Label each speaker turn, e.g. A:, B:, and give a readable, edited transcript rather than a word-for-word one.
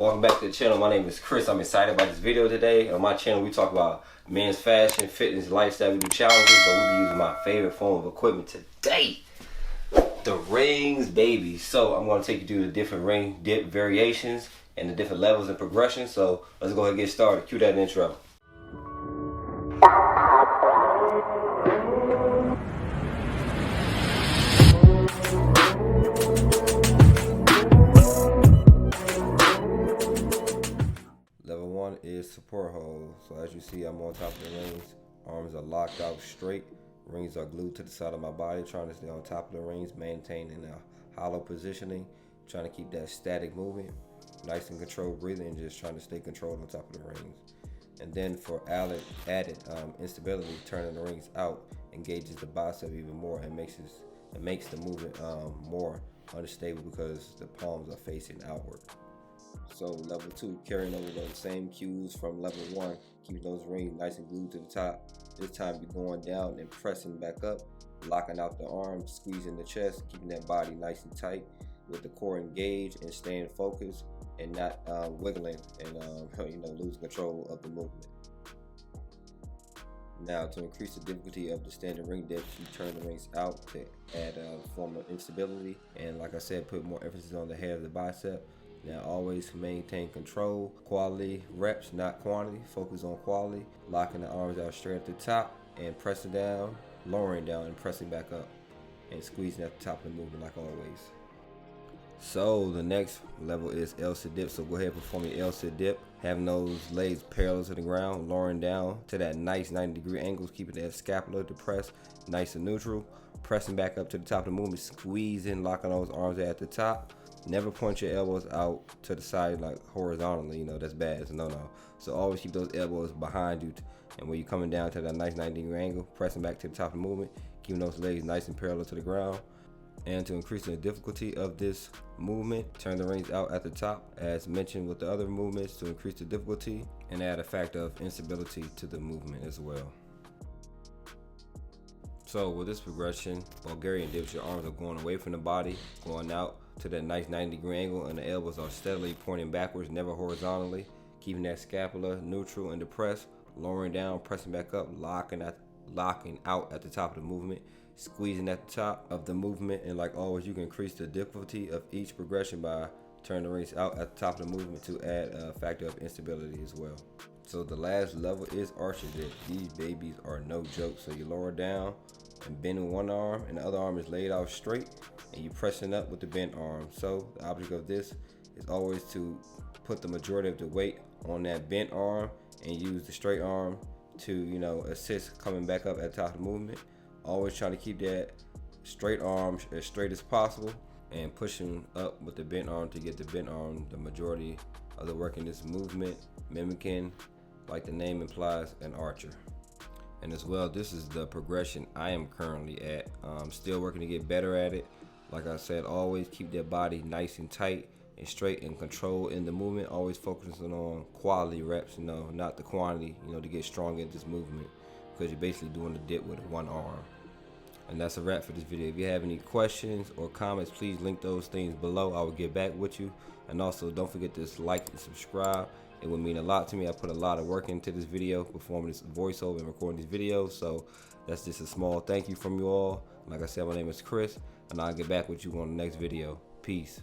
A: Welcome back to the channel. My name is Chris. I'm excited about this video today. On my channel, we talk about men's fashion, fitness, lifestyle. We do challenges, but we'll be using my favorite form of equipment today. The rings, baby. So I'm going to take you through the different ring dip variations and the different levels and progression. So let's go ahead and get started. Cue that intro. Level 1 is support hold. So as you see, I'm on top of the rings. Arms are locked out straight. Rings are glued to the side of my body, trying to stay on top of the rings, maintaining a hollow positioning, trying to keep that static movement, nice and controlled breathing, and just trying to stay controlled on top of the rings. And then for added instability, turning the rings out engages the bicep even more and makes the movement more unstable because the palms are facing outward. So level 2, carrying over those same cues from level 1, keep those rings nice and glued to the top. This time you're going down and pressing back up, locking out the arms, squeezing the chest, keeping that body nice and tight with the core engaged and staying focused and not wiggling and lose control of the movement. Now, to increase the difficulty of the standard ring dips, you turn the rings out to add a form of instability, and like I said, put more emphasis on the head of the bicep. Now always maintain control, quality reps, not quantity. Focus on quality, locking the arms out straight at the top and pressing down, lowering down and pressing back up and squeezing at the top of the movement like always. So the next level is L-sit dip. So go ahead and perform your L-sit dip. Having those legs parallel to the ground, lowering down to that nice 90-degree angles, keeping that scapula depressed, nice and neutral. Pressing back up to the top of the movement, squeezing, locking those arms at the top. Never point your elbows out to the side like horizontally, that's bad, it's a no-no. So always keep those elbows behind you, and when you're coming down to that nice 90-degree angle, pressing back to the top of the movement, keeping those legs nice and parallel to the ground. And to increase the difficulty of this movement, turn the rings out at the top, as mentioned with the other movements, to increase the difficulty and add a factor of instability to the movement as well. So with this progression, Bulgarian dips, your arms are going away from the body, going out to that nice 90-degree angle, and the elbows are steadily pointing backwards, never horizontally, keeping that scapula neutral and depressed, lowering down, pressing back up, locking out at the top of the movement, squeezing at the top of the movement. And like always, you can increase the difficulty of each progression by turning the rings out at the top of the movement to add a factor of instability as well. So the last level is archer dip. These babies are no joke. So you lower down and bending one arm, and the other arm is laid out straight, and you're pressing up with the bent arm. So the object of this is always to put the majority of the weight on that bent arm and use the straight arm to assist coming back up at the top of the movement. Always trying to keep that straight arm as straight as possible and pushing up with the bent arm to get the bent arm the majority of the work in this movement, mimicking, like the name implies, an archer. And as well, this is the progression I am currently at. Still working to get better at it. Like I said, always keep that body nice and tight and straight and controlled in the movement. Always focusing on quality reps, not the quantity, to get strong in this movement, because you're basically doing the dip with one arm. And that's a wrap for this video. If you have any questions or comments, please link those things below. I will get back with you. And also, don't forget to like and subscribe. It would mean a lot to me. I put a lot of work into this video, performing this voiceover and recording these videos. So that's just a small thank you from you all. Like I said, my name is Chris, and I'll get back with you on the next video. Peace.